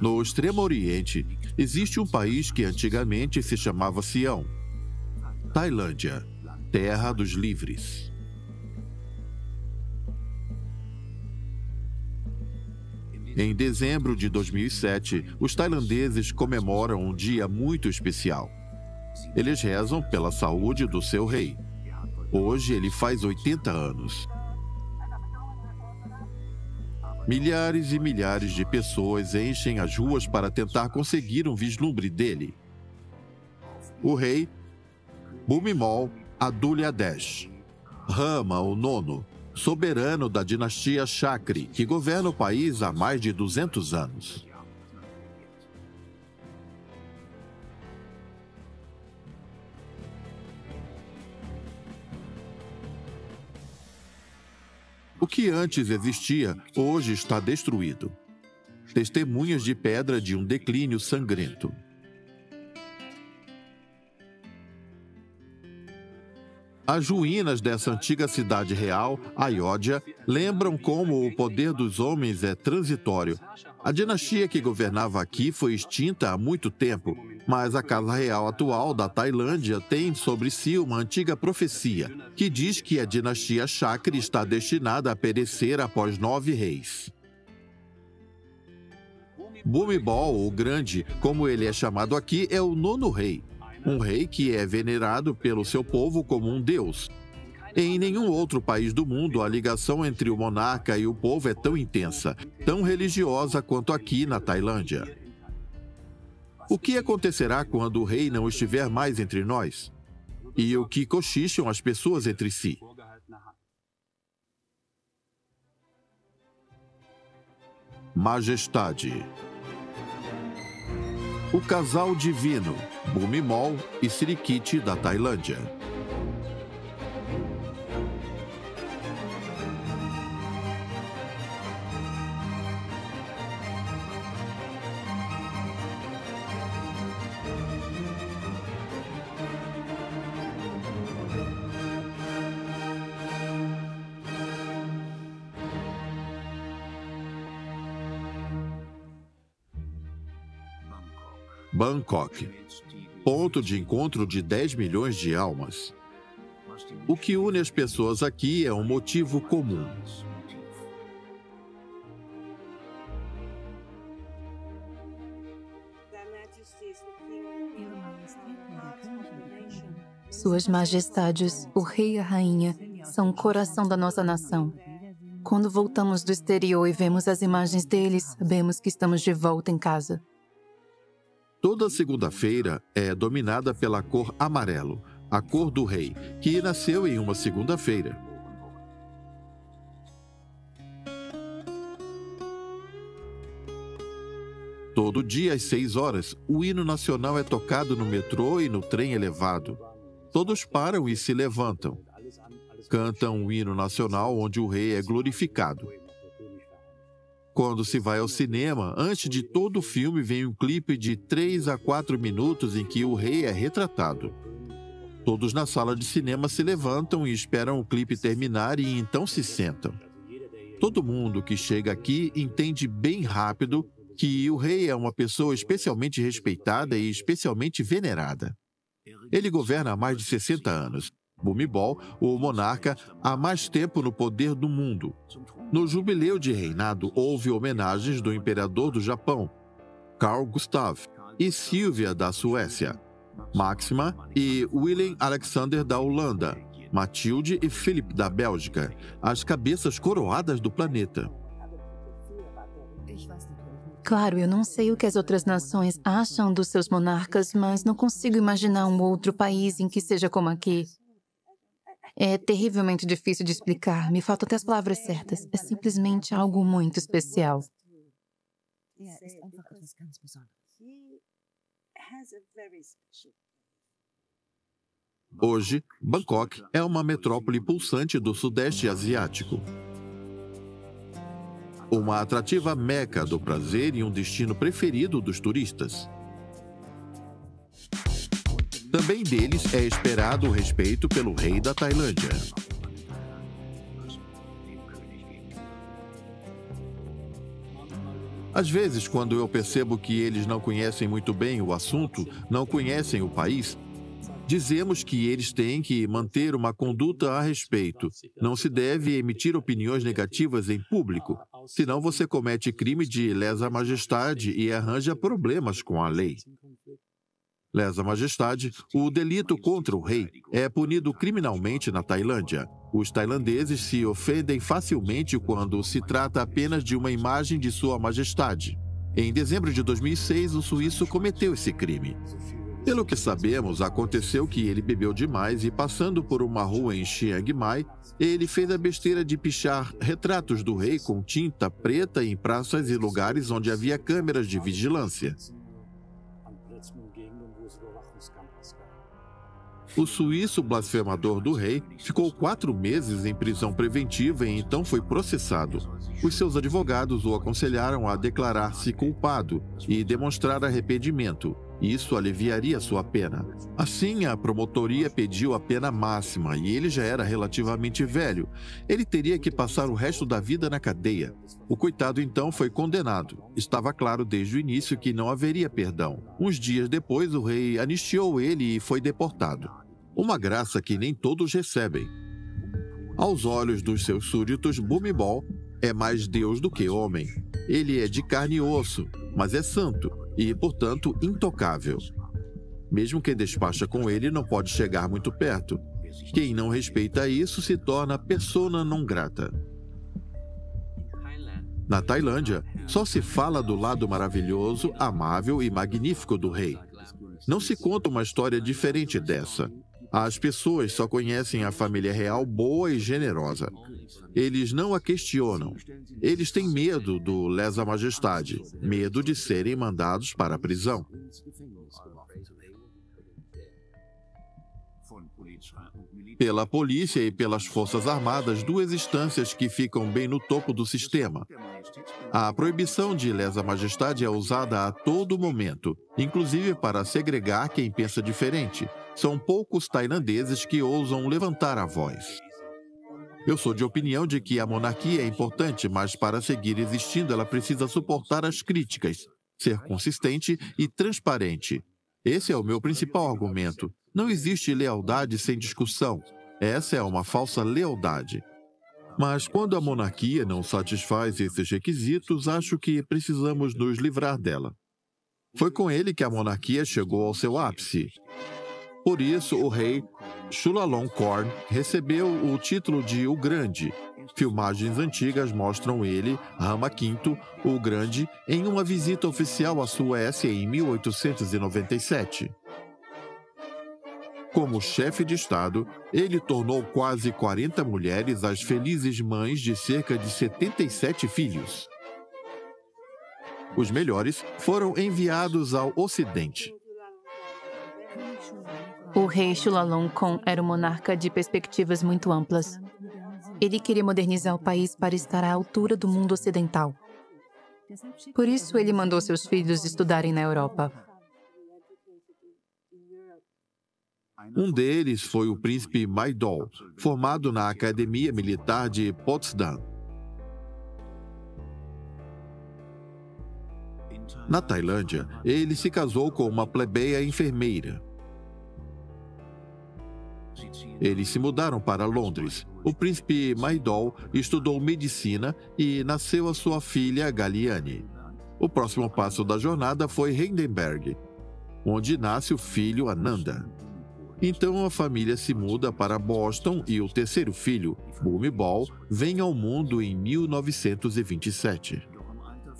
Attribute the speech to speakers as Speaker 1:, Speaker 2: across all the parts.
Speaker 1: No Extremo Oriente, existe um país que antigamente se chamava Sião, Tailândia, terra dos livres. Em dezembro de 2007, os tailandeses comemoram um dia muito especial. Eles rezam pela saúde do seu rei. Hoje ele faz 80 anos. Milhares e milhares de pessoas enchem as ruas para tentar conseguir um vislumbre dele. O rei Bhumibol Adulyadej, Rama o Nono, soberano da dinastia Chakri, que governa o país há mais de 200 anos. O que antes existia, hoje está destruído. Testemunhas de pedra de um declínio sangrento. As ruínas dessa antiga cidade real, Ayodhya, lembram como o poder dos homens é transitório. A dinastia que governava aqui foi extinta há muito tempo, mas a Casa Real atual da Tailândia tem sobre si uma antiga profecia, que diz que a dinastia Chakri está destinada a perecer após 9 reis. Bhumibol, o Grande, como ele é chamado aqui, é o 9º rei. Um rei que é venerado pelo seu povo como um deus. Em nenhum outro país do mundo, a ligação entre o monarca e o povo é tão intensa, tão religiosa quanto aqui na Tailândia. O que acontecerá quando o rei não estiver mais entre nós? E o que cochicham as pessoas entre si? Majestade. O casal divino, Bhumibol e Sirikit da Tailândia. Bangkok, ponto de encontro de 10 milhões de almas. O que une as pessoas aqui é um motivo comum.
Speaker 2: Suas Majestades, o Rei e a Rainha, são o coração da nossa nação. Quando voltamos do exterior e vemos as imagens deles, sabemos que estamos de volta em casa.
Speaker 1: Toda segunda-feira é dominada pela cor amarelo, a cor do rei, que nasceu em uma segunda-feira. Todo dia às 6 horas, o hino nacional é tocado no metrô e no trem elevado. Todos param e se levantam. Cantam o hino nacional onde o rei é glorificado. Quando se vai ao cinema, antes de todo o filme vem um clipe de 3 a 4 minutos em que o rei é retratado. Todos na sala de cinema se levantam e esperam o clipe terminar e então se sentam. Todo mundo que chega aqui entende bem rápido que o rei é uma pessoa especialmente respeitada e especialmente venerada. Ele governa há mais de 60 anos. Bhumibol, o monarca, há mais tempo no poder do mundo. No jubileu de reinado, houve homenagens do imperador do Japão, Carl Gustav, e Silvia da Suécia, Máxima e Willem Alexander da Holanda, Matilde e Philip da Bélgica, as cabeças coroadas do planeta.
Speaker 2: Claro, eu não sei o que as outras nações acham dos seus monarcas, mas não consigo imaginar um outro país em que seja como aqui. É terrivelmente difícil de explicar. Me faltam até as palavras certas. É simplesmente algo muito especial.
Speaker 1: Hoje, Bangkok é uma metrópole pulsante do Sudeste Asiático. Uma atrativa meca do prazer e um destino preferido dos turistas. Também deles é esperado o respeito pelo rei da Tailândia. Às vezes, quando eu percebo que eles não conhecem muito bem o assunto, não conhecem o país, dizemos que eles têm que manter uma conduta a respeito. Não se deve emitir opiniões negativas em público, senão você comete crime de lesa-majestade e arranja problemas com a lei. Lesa-majestade, o delito contra o rei, é punido criminalmente na Tailândia. Os tailandeses se ofendem facilmente quando se trata apenas de uma imagem de Sua Majestade. Em dezembro de 2006, o suíço cometeu esse crime. Pelo que sabemos, aconteceu que ele bebeu demais e, passando por uma rua em Chiang Mai, ele fez a besteira de pichar retratos do rei com tinta preta em praças e lugares onde havia câmeras de vigilância. O suíço blasfemador do rei ficou 4 meses em prisão preventiva e então foi processado. Os seus advogados o aconselharam a declarar-se culpado e demonstrar arrependimento. Isso aliviaria sua pena. Assim, a promotoria pediu a pena máxima e ele já era relativamente velho. Ele teria que passar o resto da vida na cadeia. O coitado então foi condenado. Estava claro desde o início que não haveria perdão. Uns dias depois, o rei anistiou ele e foi deportado. Uma graça que nem todos recebem. Aos olhos dos seus súditos, Bhumibol é mais Deus do que homem. Ele é de carne e osso, mas é santo e, portanto, intocável. Mesmo quem despacha com ele não pode chegar muito perto. Quem não respeita isso se torna persona non grata. Na Tailândia, só se fala do lado maravilhoso, amável e magnífico do rei. Não se conta uma história diferente dessa. As pessoas só conhecem a família real boa e generosa. Eles não a questionam. Eles têm medo do lesa-majestade, medo de serem mandados para a prisão. Pela polícia e pelas forças armadas, 2 instâncias que ficam bem no topo do sistema. A proibição de lesa-majestade é usada a todo momento, inclusive para segregar quem pensa diferente. São poucos tailandeses que ousam levantar a voz. Eu sou de opinião de que a monarquia é importante, mas para seguir existindo ela precisa suportar as críticas, ser consistente e transparente. Esse é o meu principal argumento. Não existe lealdade sem discussão. Essa é uma falsa lealdade. Mas quando a monarquia não satisfaz esses requisitos, acho que precisamos nos livrar dela. Foi com ele que a monarquia chegou ao seu ápice. Por isso, o rei Chulalongkorn recebeu o título de O Grande. Filmagens antigas mostram ele, Rama V, o Grande, em uma visita oficial à Suécia em 1897. Como chefe de Estado, ele tornou quase 40 mulheres as felizes mães de cerca de 77 filhos. Os melhores foram enviados ao Ocidente.
Speaker 2: O rei Chulalongkorn era um monarca de perspectivas muito amplas. Ele queria modernizar o país para estar à altura do mundo ocidental. Por isso, ele mandou seus filhos estudarem na Europa.
Speaker 1: Um deles foi o príncipe Maidol, formado na Academia Militar de Potsdam. Na Tailândia, ele se casou com uma plebeia enfermeira. Eles se mudaram para Londres. O príncipe Maidol estudou medicina e nasceu a sua filha Galiane. O próximo passo da jornada foi Heidelberg, onde nasce o filho Ananda. Então a família se muda para Boston e o terceiro filho, Bhumibol, vem ao mundo em 1927.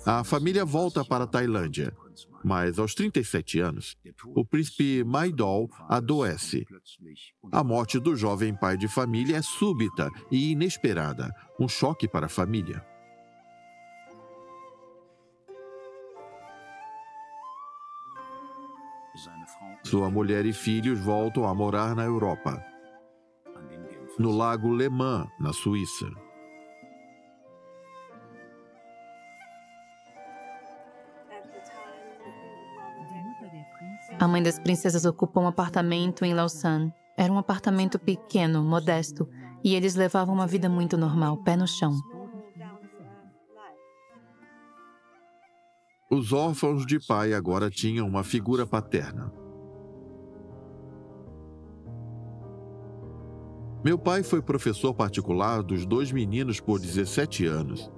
Speaker 1: A família volta para a Tailândia, mas aos 37 anos, o príncipe Maidol adoece. A morte do jovem pai de família é súbita e inesperada, um choque para a família. Sua mulher e filhos voltam a morar na Europa, no Lago Le Mans, na Suíça.
Speaker 2: A mãe das princesas ocupou um apartamento em Lausanne. Era um apartamento pequeno, modesto, e eles levavam uma vida muito normal, pé no chão.
Speaker 1: Os órfãos de pai agora tinham uma figura paterna. Meu pai foi professor particular dos 2 meninos por 17 anos.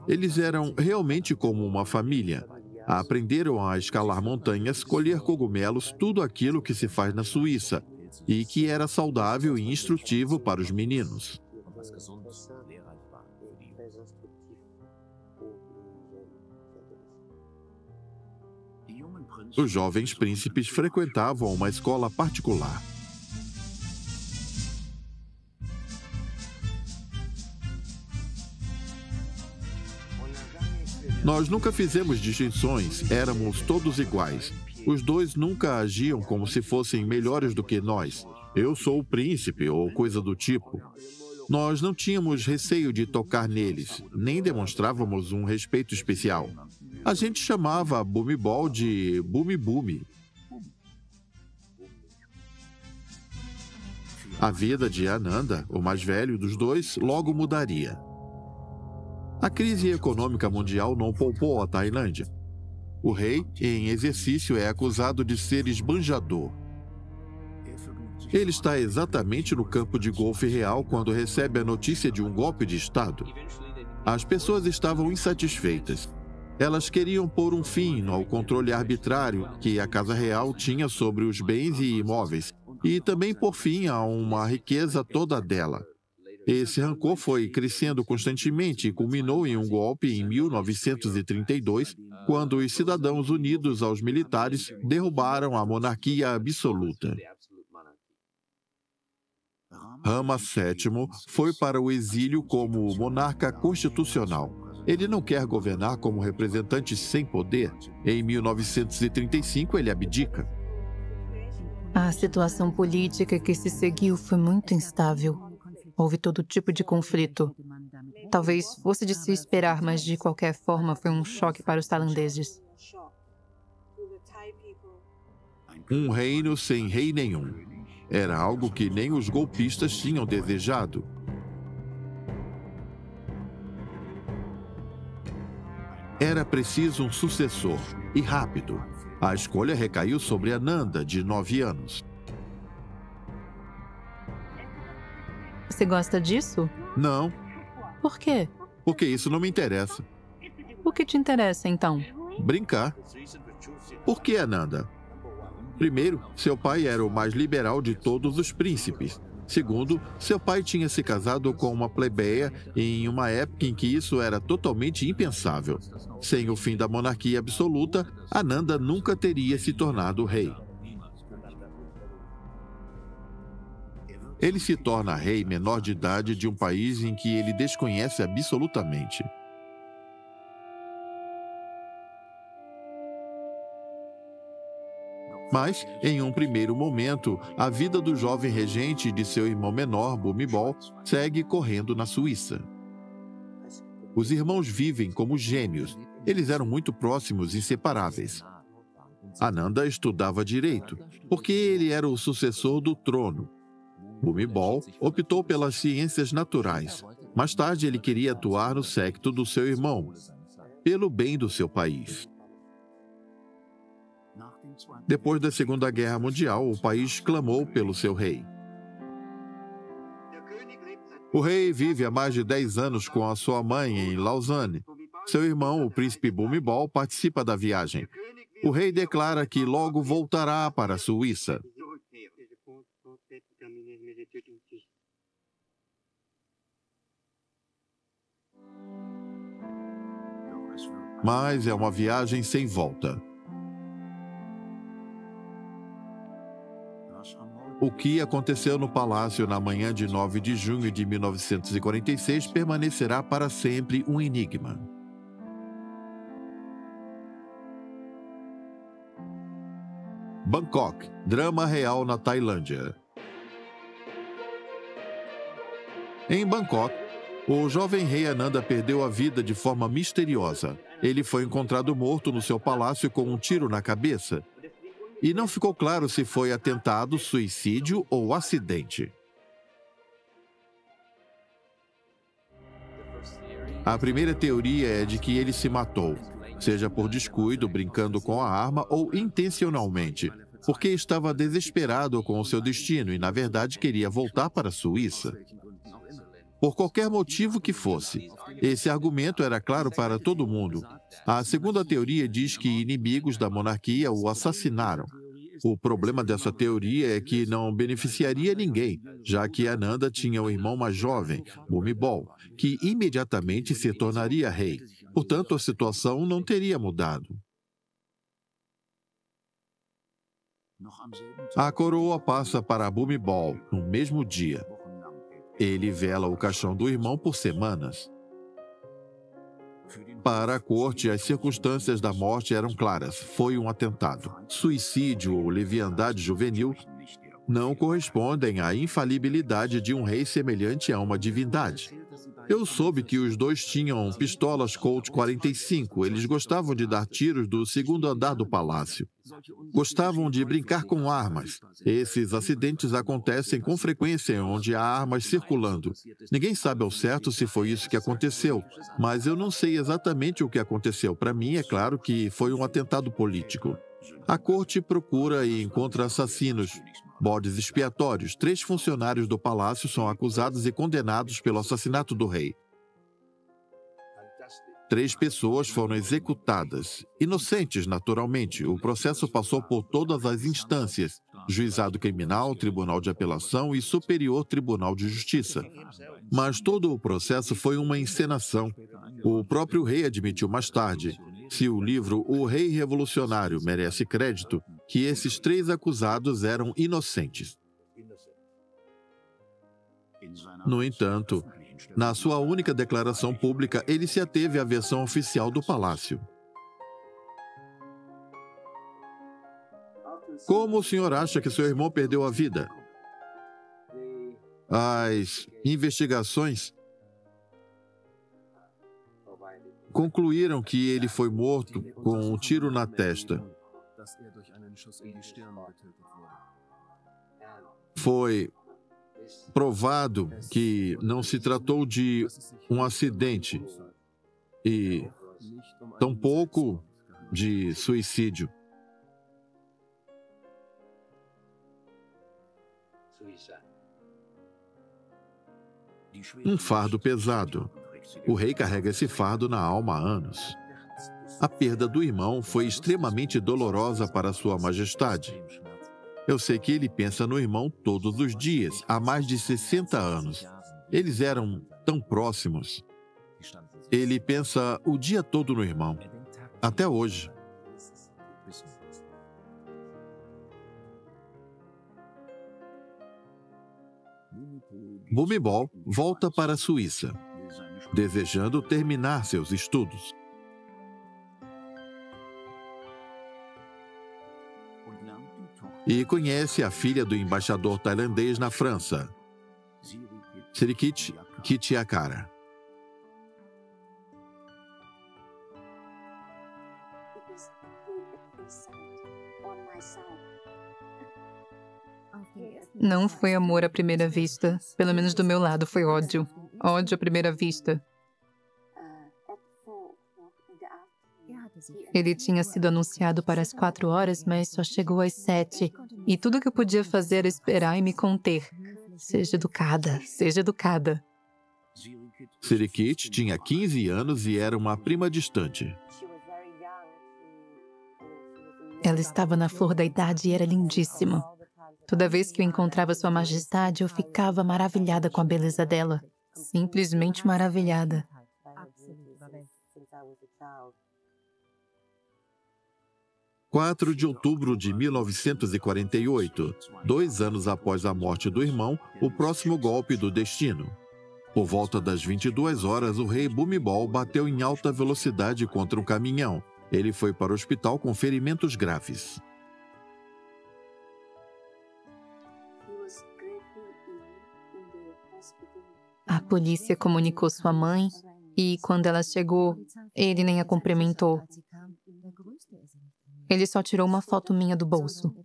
Speaker 1: Eles eram realmente como uma família. Aprenderam a escalar montanhas, colher cogumelos, tudo aquilo que se faz na Suíça, e que era saudável e instrutivo para os meninos. Os jovens príncipes frequentavam uma escola particular. Nós nunca fizemos distinções, éramos todos iguais. Os dois nunca agiam como se fossem melhores do que nós. Eu sou o príncipe, ou coisa do tipo. Nós não tínhamos receio de tocar neles, nem demonstrávamos um respeito especial. A gente chamava Bumibol de Bumi Bumi. A vida de Ananda, o mais velho dos dois, logo mudaria. A crise econômica mundial não poupou a Tailândia. O rei, em exercício, é acusado de ser esbanjador. Ele está exatamente no campo de golfe real quando recebe a notícia de um golpe de Estado. As pessoas estavam insatisfeitas. Elas queriam pôr um fim ao controle arbitrário que a Casa Real tinha sobre os bens e imóveis, e também pôr fim a uma riqueza toda dela. Esse rancor foi crescendo constantemente e culminou em um golpe em 1932, quando os cidadãos unidos aos militares derrubaram a monarquia absoluta. Rama VII foi para o exílio como monarca constitucional. Ele não quer governar como representante sem poder. Em 1935, ele abdica.
Speaker 2: A situação política que se seguiu foi muito instável. Houve todo tipo de conflito. Talvez fosse de se esperar, mas de qualquer forma foi um choque para os tailandeses.
Speaker 1: Um reino sem rei nenhum. Era algo que nem os golpistas tinham desejado. Era preciso um sucessor, e rápido. A escolha recaiu sobre Ananda, de 9 anos.
Speaker 2: Você gosta disso?
Speaker 1: Não,
Speaker 2: Por quê?
Speaker 1: porque isso não me interessa.
Speaker 2: O que te interessa, então?
Speaker 1: Brincar. Por que Ananda? Primeiro, seu pai era o mais liberal de todos os príncipes. Segundo, seu pai tinha se casado com uma plebeia em uma época em que isso era totalmente impensável. Sem o fim da monarquia absoluta, Ananda nunca teria se tornado rei. Ele se torna rei menor de idade de um país em que ele desconhece absolutamente. Mas, em um primeiro momento, a vida do jovem regente e de seu irmão menor, Bumibol, segue correndo na Suíça. Os irmãos vivem como gêmeos. Eles eram muito próximos e inseparáveis. Ananda estudava direito, porque ele era o sucessor do trono. Bumibol optou pelas ciências naturais. Mais tarde, ele queria atuar no séquito do seu irmão, pelo bem do seu país. Depois da Segunda Guerra Mundial, o país clamou pelo seu rei. O rei vive há mais de 10 anos com a sua mãe em Lausanne. Seu irmão, o príncipe Bumibol, participa da viagem. O rei declara que logo voltará para a Suíça. Mas é uma viagem sem volta. O que aconteceu no palácio na manhã de 9 de junho de 1946 permanecerá para sempre um enigma. Bangkok, drama real na Tailândia. Em Bangkok, o jovem rei Ananda perdeu a vida de forma misteriosa. Ele foi encontrado morto no seu palácio com um tiro na cabeça. E não ficou claro se foi atentado, suicídio ou acidente. A primeira teoria é de que ele se matou. seja por descuido, brincando com a arma ou intencionalmente, porque estava desesperado com o seu destino e, na verdade, queria voltar para a Suíça. Por qualquer motivo que fosse, esse argumento era claro para todo mundo. A segunda teoria diz que inimigos da monarquia o assassinaram. O problema dessa teoria é que não beneficiaria ninguém, já que Ananda tinha um irmão mais jovem, Bhumibol, que imediatamente se tornaria rei. Portanto, a situação não teria mudado. A coroa passa para Bhumibol no mesmo dia. Ele vela o caixão do irmão por semanas. Para a corte, as circunstâncias da morte eram claras. Foi um atentado. Suicídio ou leviandade juvenil não correspondem à infalibilidade de um rei semelhante a uma divindade. Eu soube que os dois tinham pistolas Colt 45. Eles gostavam de dar tiros do segundo andar do palácio. Gostavam de brincar com armas. Esses acidentes acontecem com frequência onde há armas circulando. Ninguém sabe ao certo se foi isso que aconteceu, mas eu não sei exatamente o que aconteceu. Para mim, é claro que foi um atentado político. A corte procura e encontra assassinos, bodes expiatórios. 3 funcionários do palácio são acusados e condenados pelo assassinato do rei. 3 pessoas foram executadas. Inocentes, naturalmente. O processo passou por todas as instâncias: Juizado Criminal, Tribunal de Apelação e Superior Tribunal de Justiça. Mas todo o processo foi uma encenação. O próprio rei admitiu mais tarde, se o livro O Rei Revolucionário merece crédito, que esses 3 acusados eram inocentes. No entanto, na sua única declaração pública, ele se ateve à versão oficial do palácio. Como o senhor acha que seu irmão perdeu a vida? As investigações concluíram que ele foi morto com um tiro na testa. Foi provado que não se tratou de um acidente e tampouco de suicídio. Um fardo pesado. O rei carrega esse fardo na alma há anos. A perda do irmão foi extremamente dolorosa para Sua Majestade. Eu sei que ele pensa no irmão todos os dias, há mais de 60 anos. Eles eram tão próximos. Ele pensa o dia todo no irmão, até hoje. Bhumibol volta para a Suíça, desejando terminar seus estudos. E conhece a filha do embaixador tailandês na França, Sirikit Kitiakara.
Speaker 2: Não foi amor à primeira vista. Pelo menos do meu lado foi ódio. Ódio à primeira vista. Ele tinha sido anunciado para as 4 horas, mas só chegou às 7. E tudo que eu podia fazer era esperar e me conter. Seja educada, seja educada.
Speaker 1: Sirikit tinha 15 anos e era uma prima distante.
Speaker 2: Ela estava na flor da idade e era lindíssima. Toda vez que eu encontrava Sua Majestade, eu ficava maravilhada com a beleza dela. Simplesmente maravilhada.
Speaker 1: 4 de outubro de 1948, 2 anos após a morte do irmão, o próximo golpe do destino. Por volta das 22 horas, o rei Bhumibol bateu em alta velocidade contra um caminhão. Ele foi para o hospital com ferimentos graves.
Speaker 2: A polícia comunicou sua mãe e, quando ela chegou, ele nem a cumprimentou. Ele só tirou uma foto minha do bolso.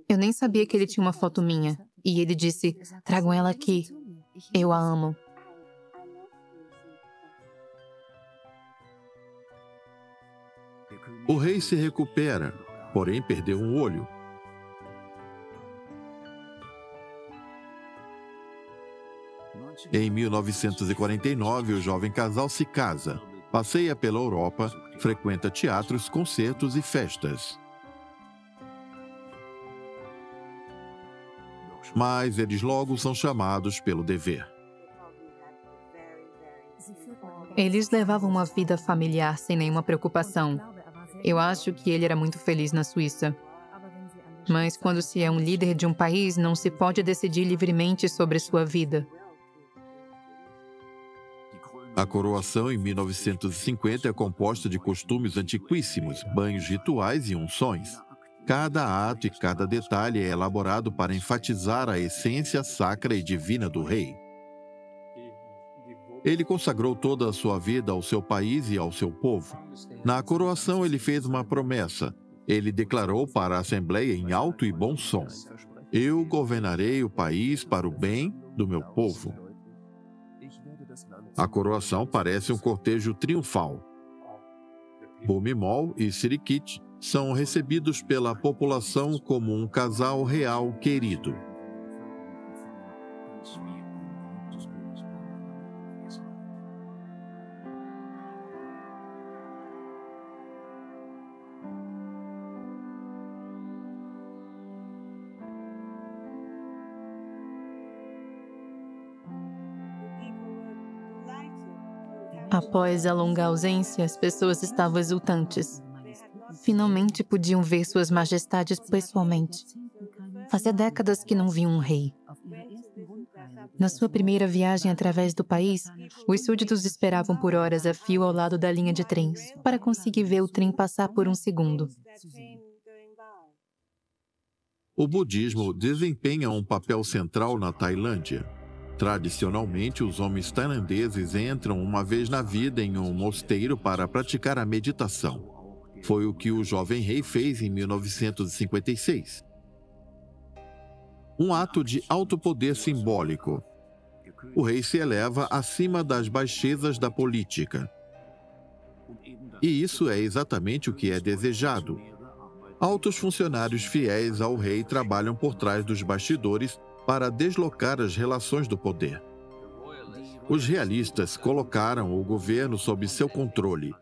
Speaker 2: Eu nem sabia que ele tinha uma foto minha. E ele disse, tragam ela aqui. Eu a amo.
Speaker 1: O rei se recupera, porém perdeu um olho. Em 1949, o jovem casal se casa, passeia pela Europa, frequenta teatros, concertos e festas. Mas eles logo são chamados pelo dever.
Speaker 2: Eles levavam uma vida familiar sem nenhuma preocupação. Eu acho que ele era muito feliz na Suíça. Mas quando se é um líder de um país, não se pode decidir livremente sobre sua vida.
Speaker 1: A coroação, em 1950, é composta de costumes antiquíssimos, banhos rituais e unções. Cada ato e cada detalhe é elaborado para enfatizar a essência sacra e divina do rei. Ele consagrou toda a sua vida ao seu país e ao seu povo. Na coroação, ele fez uma promessa. Ele declarou para a Assembleia em alto e bom som: "Eu governarei o país para o bem do meu povo." A coroação parece um cortejo triunfal. Bhumibol e Sirikit são recebidos pela população como um casal real querido.
Speaker 2: Após a longa ausência, as pessoas estavam exultantes. Finalmente podiam ver suas majestades pessoalmente. Fazia décadas que não viam um rei. Na sua primeira viagem através do país, os súditos esperavam por horas a fio ao lado da linha de trens, para conseguir ver o trem passar por um segundo.
Speaker 1: O budismo desempenha um papel central na Tailândia. Tradicionalmente, os homens tailandeses entram uma vez na vida em um mosteiro para praticar a meditação. Foi o que o jovem rei fez em 1956. Um ato de alto poder simbólico. O rei se eleva acima das baixezas da política. E isso é exatamente o que é desejado. Altos funcionários fiéis ao rei trabalham por trás dos bastidores para deslocar as relações do poder. Os realistas colocaram o governo sob seu controle.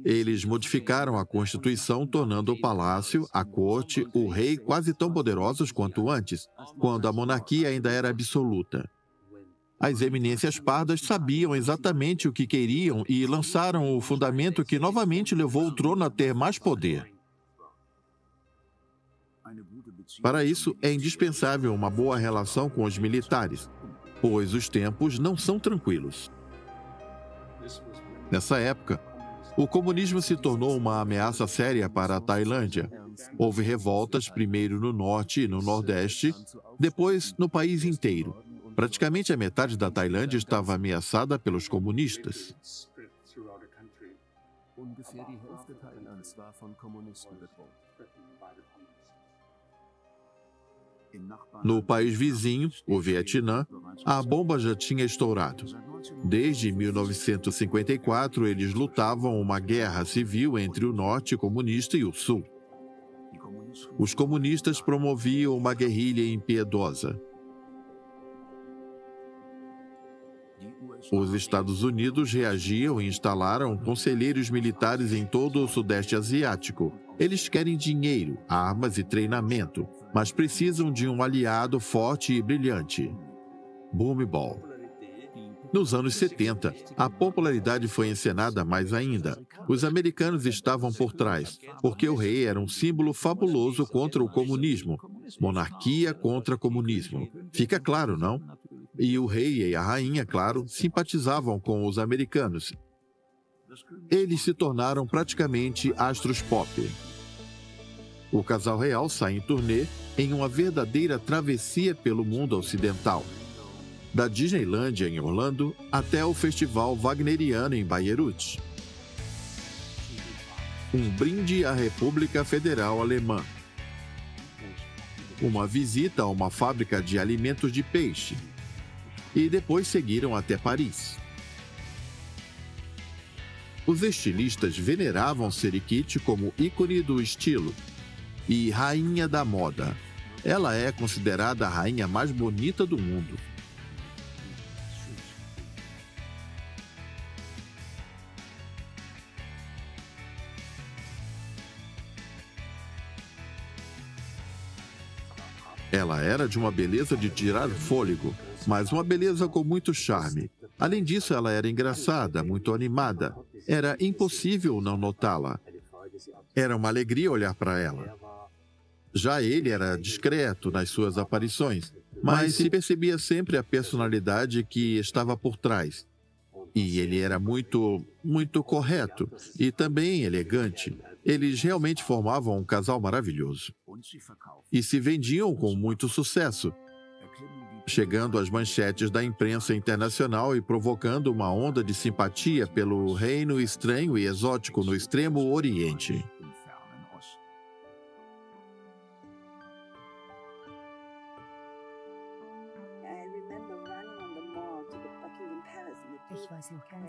Speaker 1: Eles modificaram a Constituição, tornando o palácio, a corte, o rei quase tão poderosos quanto antes, quando a monarquia ainda era absoluta. As eminências pardas sabiam exatamente o que queriam e lançaram o fundamento que novamente levou o trono a ter mais poder. Para isso, é indispensável uma boa relação com os militares, pois os tempos não são tranquilos. Nessa época, o comunismo se tornou uma ameaça séria para a Tailândia. Houve revoltas primeiro no norte e no nordeste, depois no país inteiro. Praticamente a metade da Tailândia estava ameaçada pelos comunistas. No país vizinho, o Vietnã, a bomba já tinha estourado. Desde 1954, eles lutavam uma guerra civil entre o norte comunista e o sul. Os comunistas promoviam uma guerrilha impiedosa. Os Estados Unidos reagiam e instalaram conselheiros militares em todo o Sudeste Asiático. Eles querem dinheiro, armas e treinamento, mas precisam de um aliado forte e brilhante: Bhumibol. Nos anos 70, a popularidade foi encenada mais ainda. Os americanos estavam por trás, porque o rei era um símbolo fabuloso contra o comunismo. Monarquia contra comunismo. Fica claro, não? E o rei e a rainha, claro, simpatizavam com os americanos. Eles se tornaram praticamente astros pop. O casal real sai em turnê em uma verdadeira travessia pelo mundo ocidental. Da Disneylândia, em Orlando, até o Festival Wagneriano, em Bayreuth. Um brinde à República Federal Alemã. Uma visita a uma fábrica de alimentos de peixe. e depois seguiram até Paris. Os estilistas veneravam Serikit como ícone do estilo e rainha da moda. Ela é considerada a rainha mais bonita do mundo. Ela era de uma beleza de tirar fôlego, mas uma beleza com muito charme. Além disso, ela era engraçada, muito animada. Era impossível não notá-la. Era uma alegria olhar para ela. Já ele era discreto nas suas aparições, mas se percebia sempre a personalidade que estava por trás. E ele era muito correto e também elegante. Eles realmente formavam um casal maravilhoso. E se vendiam com muito sucesso, chegando às manchetes da imprensa internacional e provocando uma onda de simpatia pelo reino estranho e exótico no Extremo Oriente.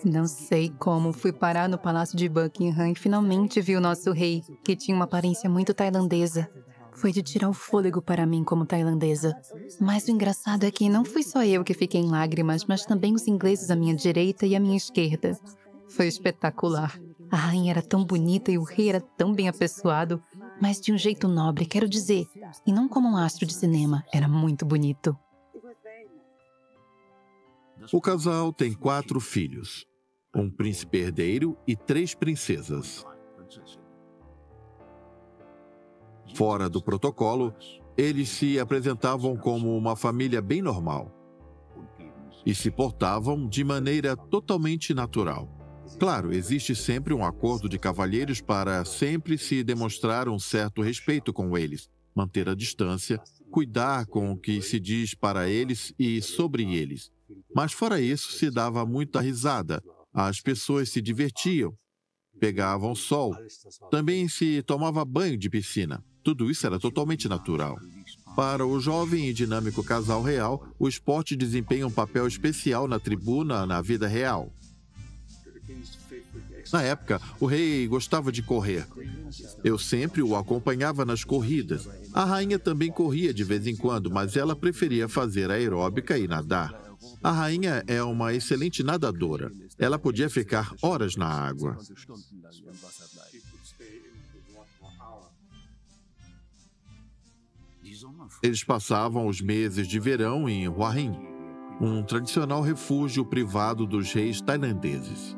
Speaker 2: Não sei como fui parar no Palácio de Buckingham e finalmente vi o nosso rei, que tinha uma aparência muito tailandesa. Foi de tirar o fôlego para mim como tailandesa. Mas o engraçado é que não fui só eu que fiquei em lágrimas, mas também os ingleses à minha direita e à minha esquerda. Foi espetacular. A rainha era tão bonita e o rei era tão bem apessoado, mas de um jeito nobre, quero dizer, e não como um astro de cinema. Era muito bonito.
Speaker 1: O casal tem 4 filhos, um príncipe herdeiro e 3 princesas. Fora do protocolo, eles se apresentavam como uma família bem normal e se portavam de maneira totalmente natural. Claro, existe sempre um acordo de cavalheiros para sempre se demonstrar um certo respeito com eles, manter a distância, cuidar com o que se diz para eles e sobre eles. Mas fora isso, se dava muita risada, as pessoas se divertiam, pegavam sol, também se tomava banho de piscina. Tudo isso era totalmente natural. Para o jovem e dinâmico casal real, o esporte desempenha um papel especial na tribuna na vida real. Na época, o rei gostava de correr. Eu sempre o acompanhava nas corridas. A rainha também corria de vez em quando, mas ela preferia fazer aeróbica e nadar. A rainha é uma excelente nadadora. Ela podia ficar horas na água. Eles passavam os meses de verão em Hua Hin, um tradicional refúgio privado dos reis tailandeses.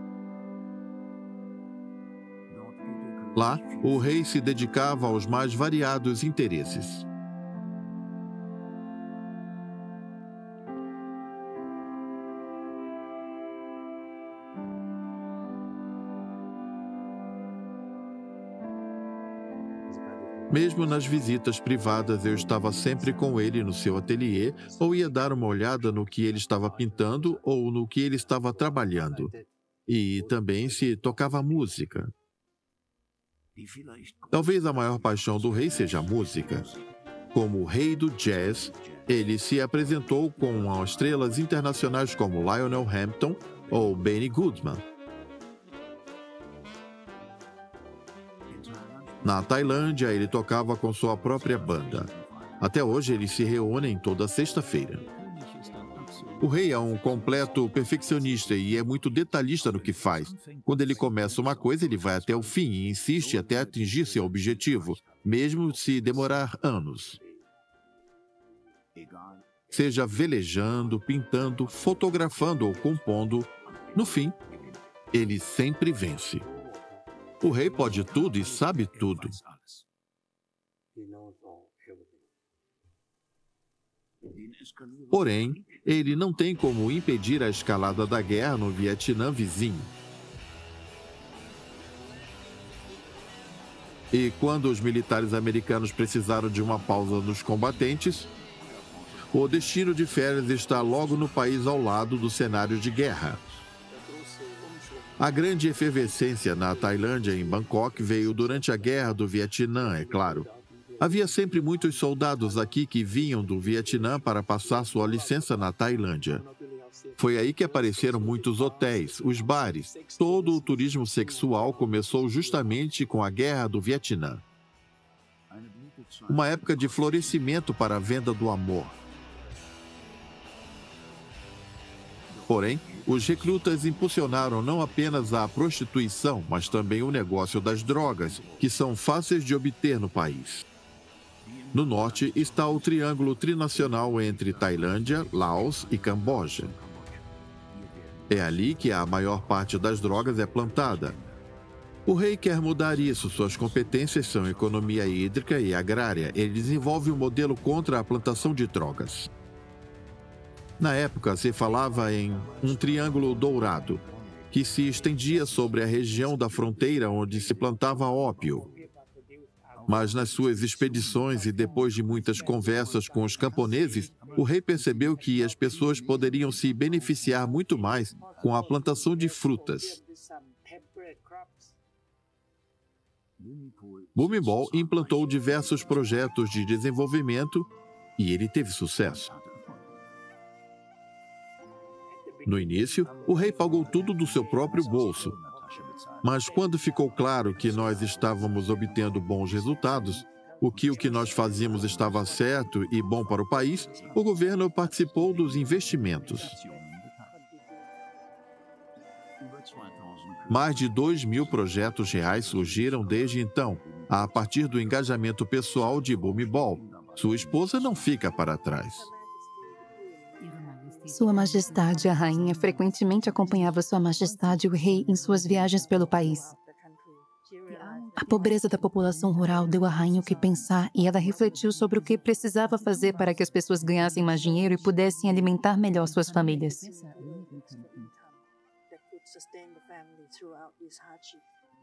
Speaker 1: Lá, o rei se dedicava aos mais variados interesses. Mesmo nas visitas privadas, eu estava sempre com ele no seu ateliê ou ia dar uma olhada no que ele estava pintando ou no que ele estava trabalhando. E também se tocava música. Talvez a maior paixão do rei seja a música. Como o rei do jazz, ele se apresentou com estrelas internacionais como Lionel Hampton ou Benny Goodman. Na Tailândia, ele tocava com sua própria banda. Até hoje, eles se reúnem toda sexta-feira. O rei é um completo perfeccionista e é muito detalhista no que faz. Quando ele começa uma coisa, ele vai até o fim e insiste até atingir seu objetivo, mesmo se demorar anos. Seja velejando, pintando, fotografando ou compondo, no fim, ele sempre vence. O rei pode tudo e sabe tudo. Porém, ele não tem como impedir a escalada da guerra no Vietnã vizinho. E quando os militares americanos precisaram de uma pausa nos combatentes, o destino de férias está logo no país ao lado do cenário de guerra. A grande efervescência na Tailândia, em Bangkok, veio durante a Guerra do Vietnã, é claro. Havia sempre muitos soldados aqui que vinham do Vietnã para passar sua licença na Tailândia. Foi aí que apareceram muitos hotéis, os bares. Todo o turismo sexual começou justamente com a Guerra do Vietnã. Uma época de florescimento para a venda do amor. Porém, os recrutas impulsionaram não apenas a prostituição, mas também o negócio das drogas, que são fáceis de obter no país. No norte está o triângulo trinacional entre Tailândia, Laos e Camboja. É ali que a maior parte das drogas é plantada. O rei quer mudar isso. Suas competências são economia hídrica e agrária. Ele desenvolve um modelo contra a plantação de drogas. Na época, se falava em um triângulo dourado, que se estendia sobre a região da fronteira onde se plantava ópio. Mas nas suas expedições e depois de muitas conversas com os camponeses, o rei percebeu que as pessoas poderiam se beneficiar muito mais com a plantação de frutas. Bhumibol implantou diversos projetos de desenvolvimento e ele teve sucesso. No início, o rei pagou tudo do seu próprio bolso. Mas quando ficou claro que nós estávamos obtendo bons resultados, o que nós fazíamos estava certo e bom para o país, o governo participou dos investimentos. Mais de 2.000 projetos reais surgiram desde então, a partir do engajamento pessoal de Bhumibol. Sua esposa não fica para trás.
Speaker 2: Sua Majestade, a rainha, frequentemente acompanhava Sua Majestade, o rei, em suas viagens pelo país. A pobreza da população rural deu à rainha o que pensar e ela refletiu sobre o que precisava fazer para que as pessoas ganhassem mais dinheiro e pudessem alimentar melhor suas famílias.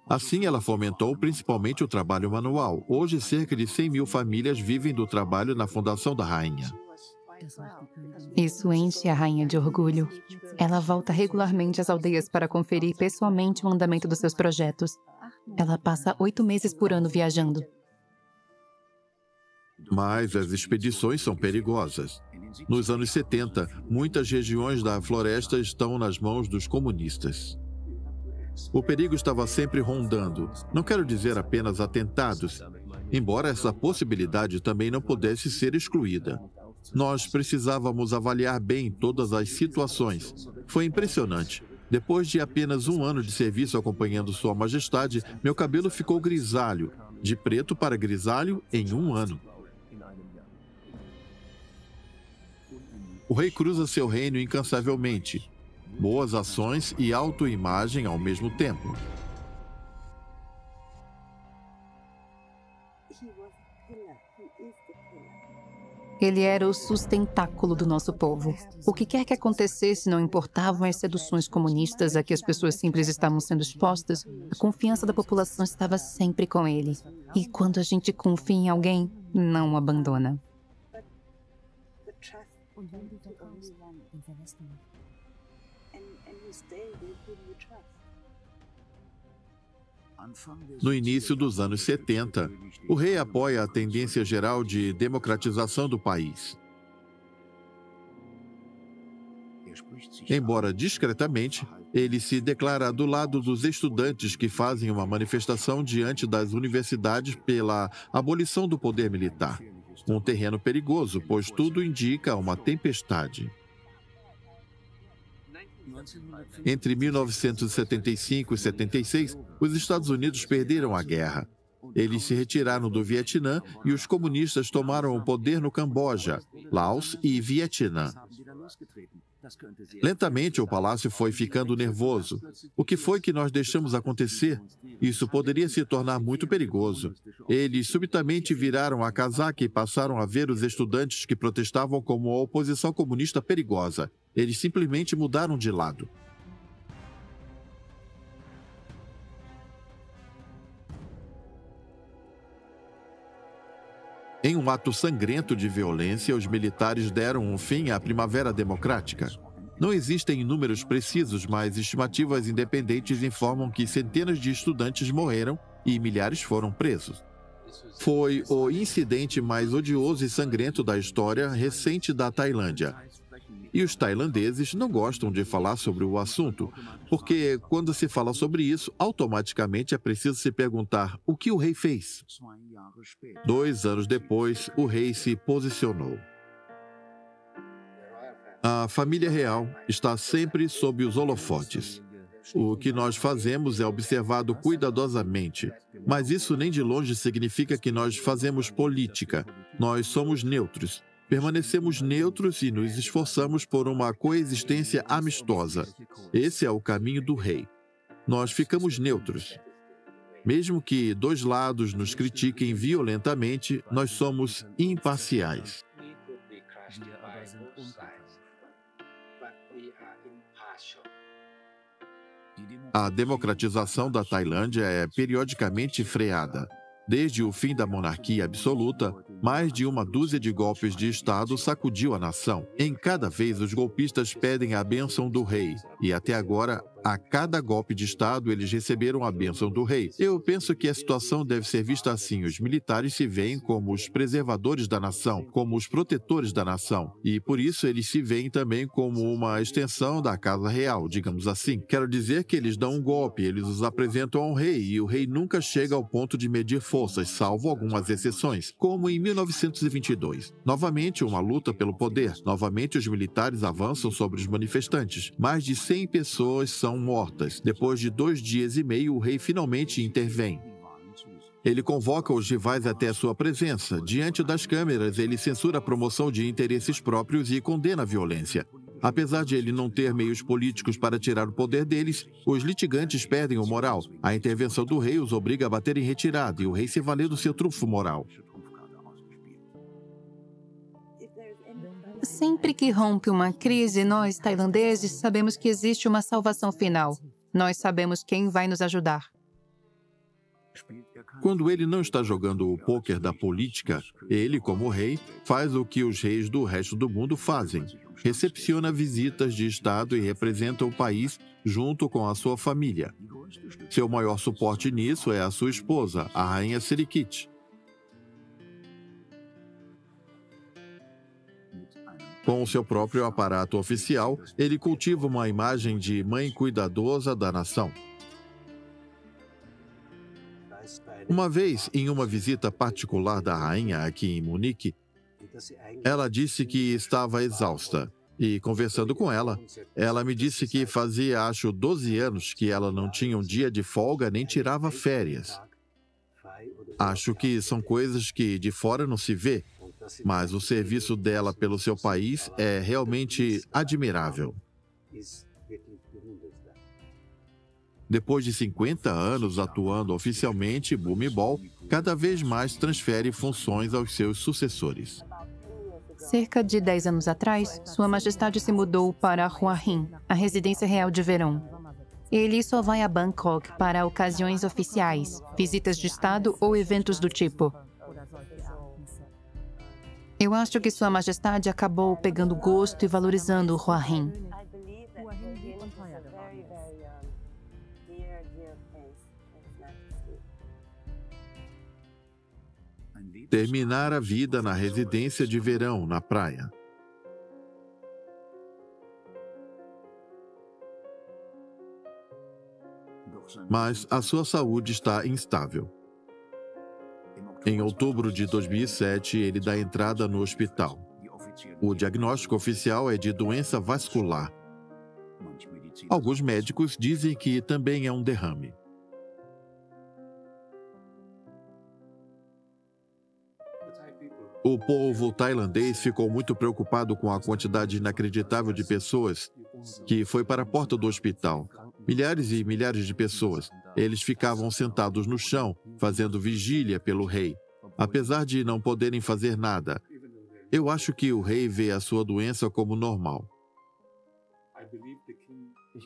Speaker 1: Assim, ela fomentou principalmente o trabalho manual. Hoje, cerca de 100.000 famílias vivem do trabalho na fundação da rainha.
Speaker 2: Isso enche a rainha de orgulho. Ela volta regularmente às aldeias para conferir pessoalmente o andamento dos seus projetos. Ela passa 8 meses por ano viajando.
Speaker 1: Mas as expedições são perigosas. Nos anos 70, muitas regiões da floresta estão nas mãos dos comunistas. O perigo estava sempre rondando. Não quero dizer apenas atentados, embora essa possibilidade também não pudesse ser excluída. Nós precisávamos avaliar bem todas as situações. Foi impressionante. Depois de apenas 1 ano de serviço acompanhando Sua Majestade, meu cabelo ficou grisalho, de preto para grisalho em 1 ano. O rei cruza seu reino incansavelmente. Boas ações e autoimagem ao mesmo tempo.
Speaker 2: Ele era o sustentáculo do nosso povo. O que quer que acontecesse, não importavam as seduções comunistas a que as pessoas simples estavam sendo expostas, a confiança da população estava sempre com ele. E quando a gente confia em alguém, não o abandona.
Speaker 1: No início dos anos 70, o rei apoia a tendência geral de democratização do país. Embora discretamente, ele se declara do lado dos estudantes que fazem uma manifestação diante das universidades pela abolição do poder militar. Um terreno perigoso, pois tudo indica uma tempestade. Entre 1975 e 76, os Estados Unidos perderam a guerra. Eles se retiraram do Vietnã e os comunistas tomaram o poder no Camboja, Laos e Vietnã. Lentamente, o palácio foi ficando nervoso. O que foi que nós deixamos acontecer? Isso poderia se tornar muito perigoso. Eles subitamente viraram a casaca e passaram a ver os estudantes que protestavam como a oposição comunista perigosa. Eles simplesmente mudaram de lado. Em um ato sangrento de violência, os militares deram um fim à Primavera Democrática. Não existem números precisos, mas estimativas independentes informam que centenas de estudantes morreram e milhares foram presos. Foi o incidente mais odioso e sangrento da história recente da Tailândia. E os tailandeses não gostam de falar sobre o assunto, porque quando se fala sobre isso, automaticamente é preciso se perguntar o que o rei fez. 2 anos depois, o rei se posicionou. A família real está sempre sob os holofotes. O que nós fazemos é observado cuidadosamente, mas isso nem de longe significa que nós fazemos política. Nós somos neutros. Permanecemos neutros e nos esforçamos por uma coexistência amistosa. Esse é o caminho do rei. Nós ficamos neutros. Mesmo que 2 lados nos critiquem violentamente, nós somos imparciais. A democratização da Tailândia é periodicamente freada. Desde o fim da monarquia absoluta, mais de uma dúzia de golpes de Estado sacudiu a nação. Em cada vez, os golpistas pedem a bênção do rei. E até agora, a cada golpe de Estado, eles receberam a bênção do rei. Eu penso que a situação deve ser vista assim. Os militares se veem como os preservadores da nação, como os protetores da nação. E, por isso, eles se veem também como uma extensão da Casa Real, digamos assim. Quero dizer que eles dão um golpe, eles os apresentam ao rei, e o rei nunca chega ao ponto de medir forças, salvo algumas exceções, como em 1922. Novamente, uma luta pelo poder. Novamente, os militares avançam sobre os manifestantes. Mais de 100 pessoas são mortas. Depois de 2 dias e meio, o rei finalmente intervém. Ele convoca os rivais até sua presença. Diante das câmeras, ele censura a promoção de interesses próprios e condena a violência. Apesar de ele não ter meios políticos para tirar o poder deles, os litigantes perdem o moral. A intervenção do rei os obriga a bater em retirada e o rei se vale do seu trunfo moral.
Speaker 2: Sempre que rompe uma crise, nós, tailandeses, sabemos que existe uma salvação final. Nós sabemos quem vai nos ajudar.
Speaker 1: Quando ele não está jogando o pôquer da política, ele, como rei, faz o que os reis do resto do mundo fazem. Recepciona visitas de Estado e representa o país junto com a sua família. Seu maior suporte nisso é a sua esposa, a rainha Sirikit. Com o seu próprio aparato oficial, ele cultiva uma imagem de mãe cuidadosa da nação. Uma vez, em uma visita particular da rainha aqui em Munique, ela disse que estava exausta. E, conversando com ela, ela me disse que fazia, acho, 12 anos que ela não tinha um dia de folga nem tirava férias. Acho que são coisas que de fora não se vê, mas o serviço dela pelo seu país é realmente admirável. Depois de 50 anos atuando oficialmente, Bhumibol cada vez mais transfere funções aos seus sucessores.
Speaker 2: Cerca de 10 anos atrás, Sua Majestade se mudou para Hua Hin, a residência real de verão. Ele só vai a Bangkok para ocasiões oficiais, visitas de Estado ou eventos do tipo. Eu acho que Sua Majestade acabou pegando gosto e valorizando Hua Hin.
Speaker 1: Terminar a vida na residência de verão, na praia. Mas a sua saúde está instável. Em outubro de 2007, ele dá entrada no hospital. O diagnóstico oficial é de doença vascular. Alguns médicos dizem que também é um derrame. O povo tailandês ficou muito preocupado com a quantidade inacreditável de pessoas que foi para a porta do hospital. Milhares e milhares de pessoas. Eles ficavam sentados no chão, fazendo vigília pelo rei, apesar de não poderem fazer nada. Eu acho que o rei vê a sua doença como normal.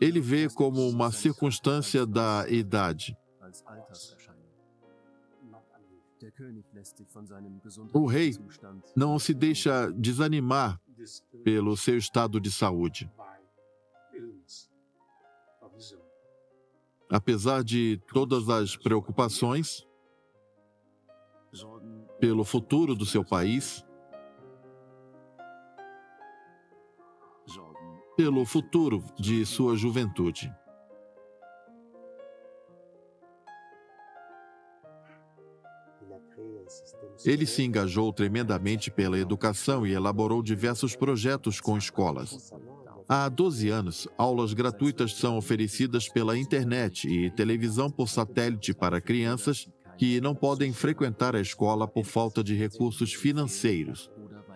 Speaker 1: Ele vê como uma circunstância da idade. O rei não se deixa desanimar pelo seu estado de saúde. Apesar de todas as preocupações pelo futuro do seu país, pelo futuro de sua juventude. Ele se engajou tremendamente pela educação e elaborou diversos projetos com escolas. Há 12 anos, aulas gratuitas são oferecidas pela internet e televisão por satélite para crianças que não podem frequentar a escola por falta de recursos financeiros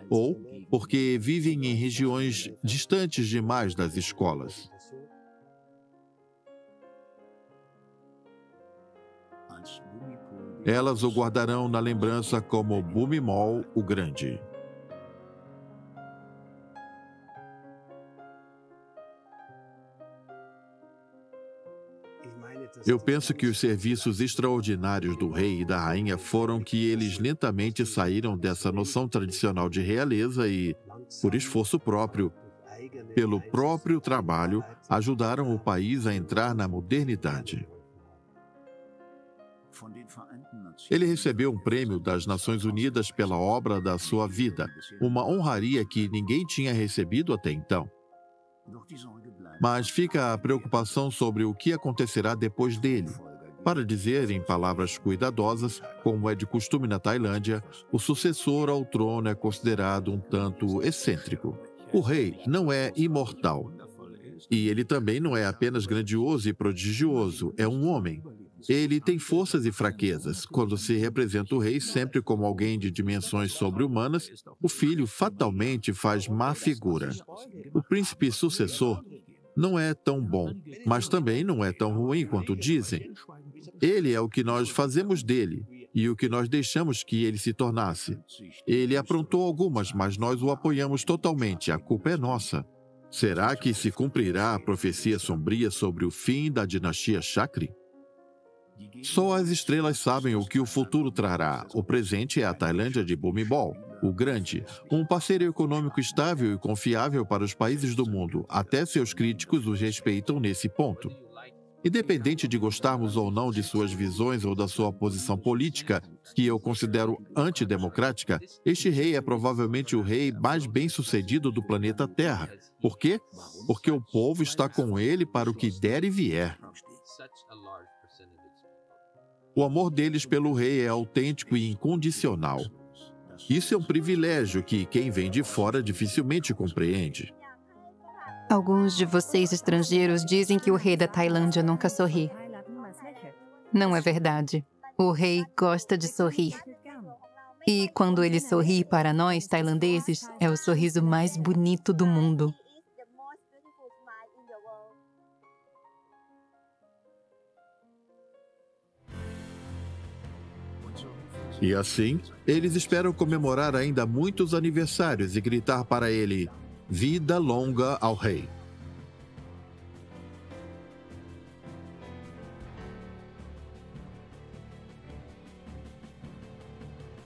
Speaker 1: ou porque vivem em regiões distantes demais das escolas. Elas o guardarão na lembrança como Bhumibol o Grande. Eu penso que os serviços extraordinários do rei e da rainha foram que eles lentamente saíram dessa noção tradicional de realeza e, por esforço próprio, pelo próprio trabalho, ajudaram o país a entrar na modernidade. Ele recebeu um prêmio das Nações Unidas pela obra da sua vida, uma honraria que ninguém tinha recebido até então. Mas fica a preocupação sobre o que acontecerá depois dele. Para dizer em palavras cuidadosas, como é de costume na Tailândia, o sucessor ao trono é considerado um tanto excêntrico. O rei não é imortal. E ele também não é apenas grandioso e prodigioso, é um homem. Ele tem forças e fraquezas. Quando se representa o rei sempre como alguém de dimensões sobre-humanas, o filho fatalmente faz má figura. O príncipe sucessor não é tão bom, mas também não é tão ruim quanto dizem. Ele é o que nós fazemos dele e o que nós deixamos que ele se tornasse. Ele aprontou algumas, mas nós o apoiamos totalmente. A culpa é nossa. Será que se cumprirá a profecia sombria sobre o fim da dinastia Chakri? Só as estrelas sabem o que o futuro trará. O presente é a Tailândia de Bhumibol, o Grande, um parceiro econômico estável e confiável para os países do mundo. Até seus críticos o respeitam nesse ponto. Independente de gostarmos ou não de suas visões ou da sua posição política, que eu considero antidemocrática, este rei é provavelmente o rei mais bem-sucedido do planeta Terra. Por quê? Porque o povo está com ele para o que der e vier. O amor deles pelo rei é autêntico e incondicional. Isso é um privilégio que quem vem de fora dificilmente compreende.
Speaker 2: Alguns de vocês estrangeiros dizem que o rei da Tailândia nunca sorri. Não é verdade. O rei gosta de sorrir. E quando ele sorri para nós, tailandeses, é o sorriso mais bonito do mundo.
Speaker 1: E assim, eles esperam comemorar ainda muitos aniversários e gritar para ele: vida longa ao rei.